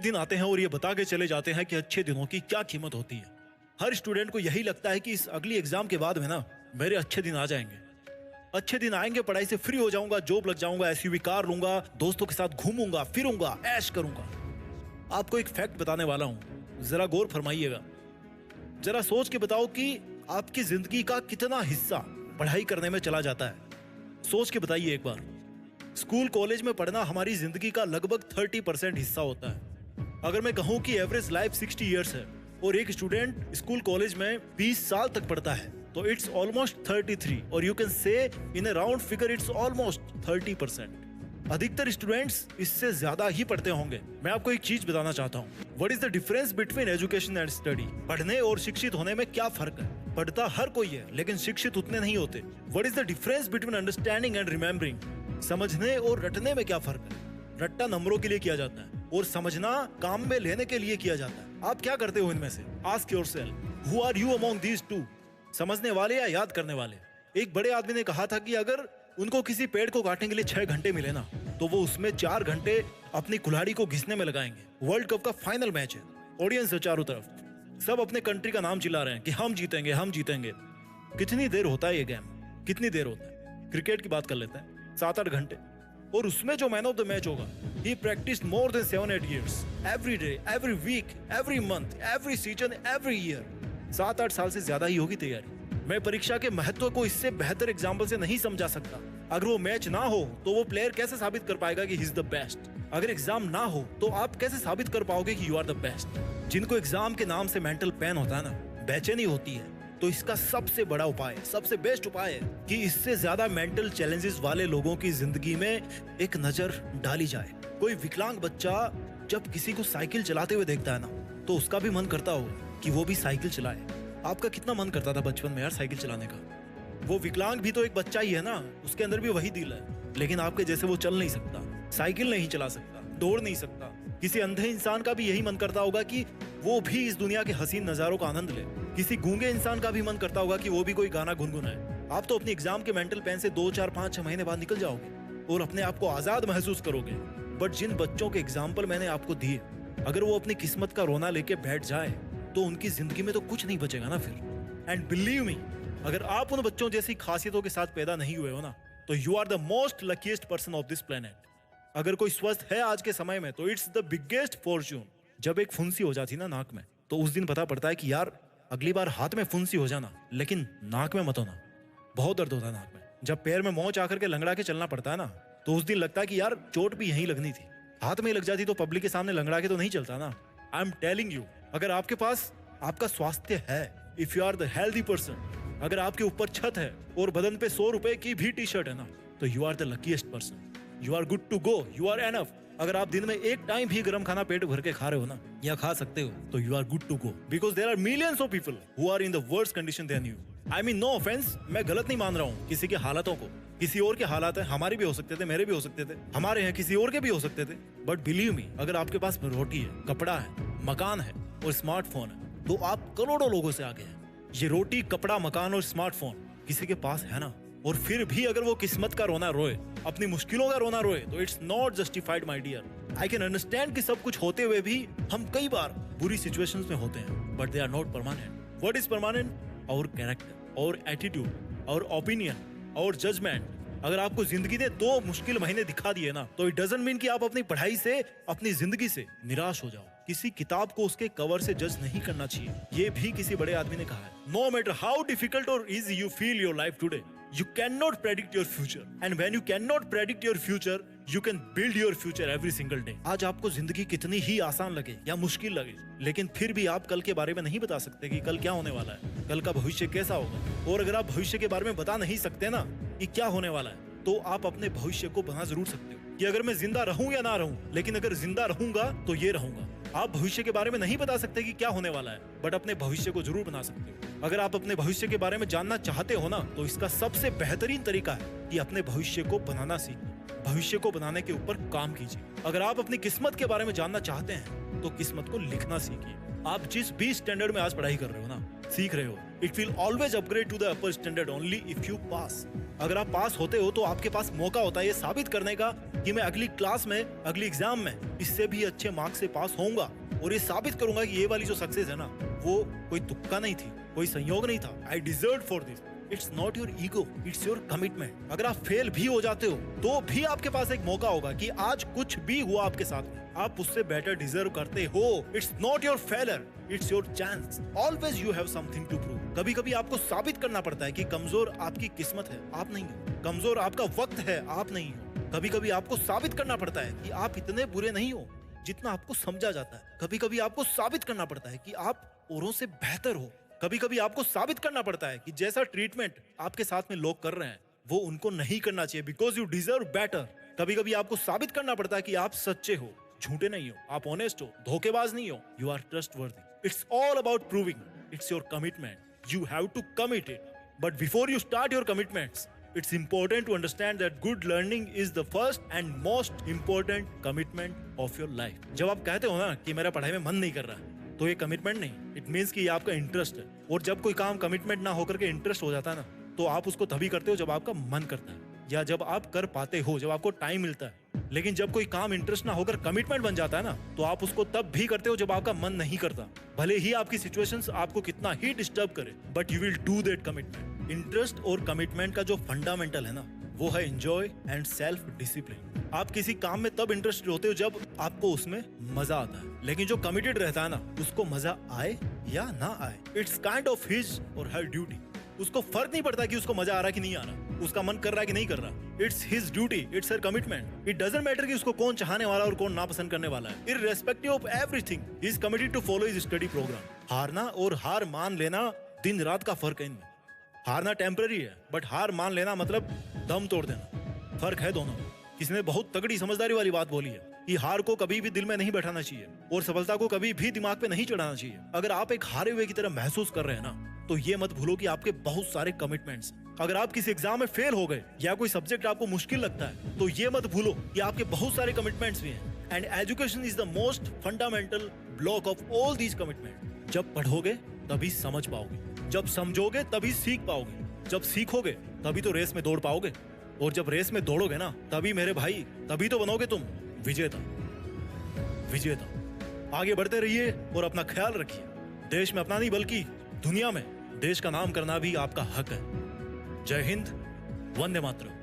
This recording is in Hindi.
दिन आते हैं और ये बता के चले जाते हैं कि अच्छे दिनों की क्या कीमत होती है। हर स्टूडेंट को यही लगता है कि इस अगली एग्जाम के बाद में ना मेरे अच्छे दिन आ जाएंगे, अच्छे दिन आएंगे, पढ़ाई से फ्री हो जाऊंगा, जॉब लग जाऊंगा, एसयूवी कार लूंगा, दोस्तों के साथ घूमूंगा फिरूंगा, ऐश करूंगा। आपको एक फैक्ट बताने वाला हूं, जरा गौर फरमाइएगा। जरा सोच के बताओ कि आपकी जिंदगी का कितना हिस्सा पढ़ाई करने में चला जाता है। सोच के बताइए एक बार। स्कूल कॉलेज में पढ़ना हमारी जिंदगी का लगभग 30% हिस्सा होता है। अगर मैं कहूं कि एवरेज लाइफ 60 इयर्स है और एक स्टूडेंट स्कूल कॉलेज में 20 साल तक पढ़ता है तो इट्स ऑलमोस्ट 33 और you can say in a round figure it's almost 30%। अधिकतर स्टूडेंट्स इससे ज्यादा ही पढ़ते होंगे। मैं आपको एक चीज बताना चाहता हूँ, what is the difference between education and study. पढ़ने और शिक्षित होने में क्या फर्क है? पढ़ता हर कोई है लेकिन शिक्षित उतने नहीं होते। What is the difference between understanding and remembering. समझने और रटने में क्या फर्क है? रट्टा नंबरों के लिए किया जाता है और समझना काम में लेने के लिए किया जाता है। आप क्या करते हो इनमें से? Ask yourself, who are you among these two? समझने वाले या याद करने वाले? एक बड़े आदमी ने कहा था कि अगर उनको किसी पेड़ को काटने के लिए 6 घंटे मिले ना तो वो उसमें 4 घंटे अपनी कुल्हाड़ी को घिसने में लगाएंगे। वर्ल्ड कप का फाइनल मैच है, ऑडियंस है चारों तरफ, सब अपने कंट्री का नाम चिल्ला रहे हैं कि हम जीतेंगे हम जीतेंगे। कितनी देर होता है ये गेम? कितनी देर होता है? क्रिकेट की बात कर लेते हैं, 7-8 घंटे। और उसमें जो मैन ऑफ द मैच होगा, he practiced more than 7-8 years, every day, every week, every month, every season, every year। 7-8 साल से ज्यादा ही होगी तैयारी। मैं परीक्षा के महत्व को इससे बेहतर एग्जाम्पल से नहीं समझा सकता। अगर वो मैच ना हो तो वो प्लेयर कैसे साबित कर पाएगा कि ही इज द बेस्ट? अगर एग्जाम ना हो तो आप कैसे साबित कर पाओगे कि यू आर द बेस्ट? जिनको एग्जाम के नाम से मेंटल पेन होता है ना, बेचैनी होती है, तो इसका सबसे बड़ा उपाय, सबसे बेस्ट उपाय है कि इससे ज्यादा मेंटल चैलेंजेस वाले लोगों की जिंदगी में एक नजर डाली जाए। कोई विकलांग बच्चा जब किसी को साइकिल चलाते हुए देखता है ना तो उसका भी मन करता होगा कि वो भी साइकिल चलाए। आपका कितना मन करता था बचपन में यार साइकिल चलाने का? वो विकलांग भी तो एक बच्चा ही है ना, उसके अंदर भी वही दिल है, लेकिन आपके जैसे वो चल नहीं सकता, साइकिल नहीं चला सकता, दौड़ नहीं सकता। किसी अंधे इंसान का भी यही मन करता होगा कि वो भी इस दुनिया के हसीन नजारों का आनंद ले। किसी गूंगे इंसान का भी मन करता होगा कि वो भी कोई गाना गुनगुनाए। आप तो अपनी एग्जाम के मेंटल पेन से 2, 4, 5, 6 महीने बाद निकल जाओगे और अपने आप को आजाद महसूस करोगे। बट जिन बच्चों के एग्जाम्पल मैंने आपको दिए, अगर वो अपनी किस्मत का रोना लेके बैठ जाए तो उनकी जिंदगी में तो कुछ नहीं बचेगा ना फिर। एंड बिलीव मी, अगर आप उन बच्चों जैसी खासियतों के साथ पैदा नहीं हुए हो ना तो you are the most luckiest person of this planet. अगर कोई स्वस्थ है आज के समय में तो इट्स द बिगेस्ट फॉर्च्यून। जब एक फुंसी हो जाती ना नाक में तो उस दिन पता पड़ता है कि यार अगली बार हाथ में फुंसी हो जाना लेकिन नाक में मत होना। बहुत दर्द होता है नाक में। जब पैर में मोच आकर के लंगड़ा के चलना पड़ता है ना तो उस दिन लगता है कि यार चोट भी यहीं लगनी थी। हाथ में लग जाती तो पब्लिक के सामने लंगड़ा के तो नहीं चलता ना। आई एम टेलिंग यू, अगर आपके पास आपका स्वास्थ्य है, if you are the healthy person, अगर आपके ऊपर छत है और बदन पे 100 रुपए की भी टी शर्ट है ना तो you are the luckiest person. You are good to go, you are enough. अगर आप दिन में एक टाइम भी गर्म खाना पेट भर के खा रहे हो ना या खा सकते हो तो you are good to go, because there are millions of people who are in the worst condition than you. I mean no offence, मैं गलत नहीं मान रहा हूँ किसी के हालातों को। किसी और के हालात है, हमारे भी हो सकते थे, मेरे भी हो सकते थे, हमारे हैं, किसी और के भी हो सकते थे। बट बिलीव मी, अगर आपके पास रोटी है, कपड़ा है, मकान है और स्मार्टफोन है तो आप करोड़ों लोगों से आगे हैं। ये रोटी, कपड़ा, मकान और स्मार्टफोन किसी के पास है ना, और फिर भी अगर वो किस्मत का रोना रोए, अपनी मुश्किलों का रोना रोए तो it's not justified my dear. I can understand कि सब कुछ होते हुए भी हम कई बार बुरी सिचुएशंस में होते हैं, but they are not permanent. What is permanent? Our character, और एटीट्यूड, और ओपिनियन, और जजमेंट। अगर आपको जिंदगी ने 2 मुश्किल महीने दिखा दिए ना तो इट डजंट मीन कि आप अपनी पढ़ाई से, अपनी जिंदगी से निराश हो जाओ। किसी किताब को उसके कवर से जज नहीं करना चाहिए, ये भी किसी बड़े आदमी ने कहा है। नो मैटर हाउ डिफिकल्ट और easy you feel your life today, you cannot predict your future, and when you cannot predict your future you can build your future every single day। आज आपको जिंदगी कितनी ही आसान लगे या मुश्किल लगे, लेकिन फिर भी आप कल के बारे में नहीं बता सकते कि कल क्या होने वाला है, कल का भविष्य कैसा होगा। और अगर आप भविष्य के बारे में बता नहीं सकते ना कि क्या होने वाला है तो आप अपने भविष्य को बना जरूर सकते हो कि अगर मैं जिंदा रहूं या ना रहूं, लेकिन अगर जिंदा रहूंगा तो ये रहूंगा। आप भविष्य के बारे में नहीं बता सकते कि क्या होने वाला है, बट अपने भविष्य को जरूर बना सकते हो। अगर आप अपने भविष्य के बारे में जानना चाहते हो ना तो इसका सबसे बेहतरीन तरीका है कि अपने भविष्य को बनाना सीखिए, भविष्य को बनाने के ऊपर काम कीजिए। अगर आप अपनी किस्मत के बारे में जानना चाहते हैं तो किस्मत को लिखना सीखिए। आप जिस भी स्टैंडर्ड में आज पढ़ाई कर रहे हो ना, सीख रहे हो, it will always upgrade to the upper standard only if you pass. अगर आप पास होते हो तो आपके पास मौका होता है ये साबित करने का कि मैं अगली क्लास में, अगली एग्जाम में इससे भी अच्छे मार्क्स से पास होऊंगा और ये साबित करूंगा कि ये वाली जो सक्सेस है ना, वो कोई तुक्का नहीं थी, कोई संयोग नहीं था। I deserve for this. It's not your ego, it's your commitment. अगर आप फेल भी हो जाते हो तो भी आपके पास एक मौका होगा कि आज कुछ भी हुआ आपके साथ में, आप उससे बेटर डिजर्व करते हो। It's not your failure, it's your chance. Always you have something to prove. कभी कभी आपको साबित करना पड़ता है कि कमजोर आपकी किस्मत है, आप नहीं हो। कमजोर आपका वक्त है, आप नहीं हो। कभी कभी आपको साबित करना पड़ता है कि आप इतने बुरे नहीं हो जितना आपको समझा जाता है। कभी कभी आपको साबित करना पड़ता है कि आप औरों से बेहतर हो। कभी कभी आपको साबित करना पड़ता है कि जैसा ट्रीटमेंट आपके साथ में लोग कर रहे हैं वो उनको नहीं करना चाहिए, बिकॉज यू डिजर्व बेटर। कभी कभी आपको साबित करना पड़ता है कि आप सच्चे हो, झूठे नहीं हो, आप ऑनेस्ट हो, धोखेबाज नहीं हो, you are trustworthy. It's all about proving, it's your commitment. You have to commit it, but before you start your commitments, it's important to understand that good learning is the first and most important commitment of your life. जब आप कहते हो ना कि मेरा पढ़ाई में मन नहीं कर रहा है, तो ये कमिटमेंट नहीं, इट मीन्स कि ये आपका इंटरेस्ट है। और जब कोई काम कमिटमेंट ना होकर के इंटरेस्ट हो जाता है ना, तो आप उसको तभी करते हो जब आपका मन करता है या जब आप कर पाते हो, जब आपको टाइम मिलता है। लेकिन जब कोई काम इंटरेस्ट ना होकर कमिटमेंट बन जाता है ना, तो आप उसको तब भी करते हो जब आपका मन नहीं करता, भले ही आपकी सिचुएशंस आपको कितना ही डिस्टर्ब करे, but you will do that commitment. Interest और कमिटमेंट का जो फंडामेंटल है ना, वो है एंजॉय एंड सेल्फ डिसिप्लिन। आप किसी काम में तब इंटरेस्टेड होते हो जब आपको उसमें मजा आता है, लेकिन जो कमिटेड रहता है ना, उसको मजा आए या ना आए, इट्स काइंड ऑफ हिज और हर ड्यूटी। उसको फर्क नहीं पड़ता कि उसको मजा आ रहा है कि नहीं आ रहा, उसका मन कर रहा है कि नहीं कर रहा। It's his duty, it's her commitment. It doesn't matter कि उसको कौन चाहने वाला और कौन नापसंद करने वाला है। Irrespective of everything, he is committed to follow his study programme. हारना और हार मान लेना दिन रात का फर्क है इनमें। हारना टेम्पररी है, बट हार मान लेना मतलब दम तोड़ देना। फर्क है दोनों। किसी ने बहुत तगड़ी समझदारी वाली बात बोली है कि हार को कभी भी दिल में नहीं बैठाना चाहिए और सफलता को कभी भी दिमाग पे नहीं चढ़ाना चाहिए। अगर आप एक हारे हुए की तरह महसूस कर रहे हैं ना, तो ये मत भूलो कि आपके बहुत सारे कमिटमेंट्स। अगर आप किसी एग्जाम में फेल हो गए या कोई सब्जेक्ट आपको मुश्किल लगता है, तो ये मत भूलो कि आपके बहुत सारे कमिटमेंट्स भी हैं। And education is the most fundamental block of all these commitment. जब पढ़ोगे तभी समझ पाओगे, जब समझोगे तभी सीख पाओगे, जब सीखोगे तभी तो रेस में दौड़ पाओगे, और जब रेस में दौड़ोगे ना, तभी मेरे भाई, तभी तो बनोगे तुम विजेता। विजेता। आगे बढ़ते रहिए और अपना ख्याल रखिए। देश में अपना नहीं बल्कि दुनिया में देश का नाम करना भी आपका हक है। जय हिंद, वंदे मातरम।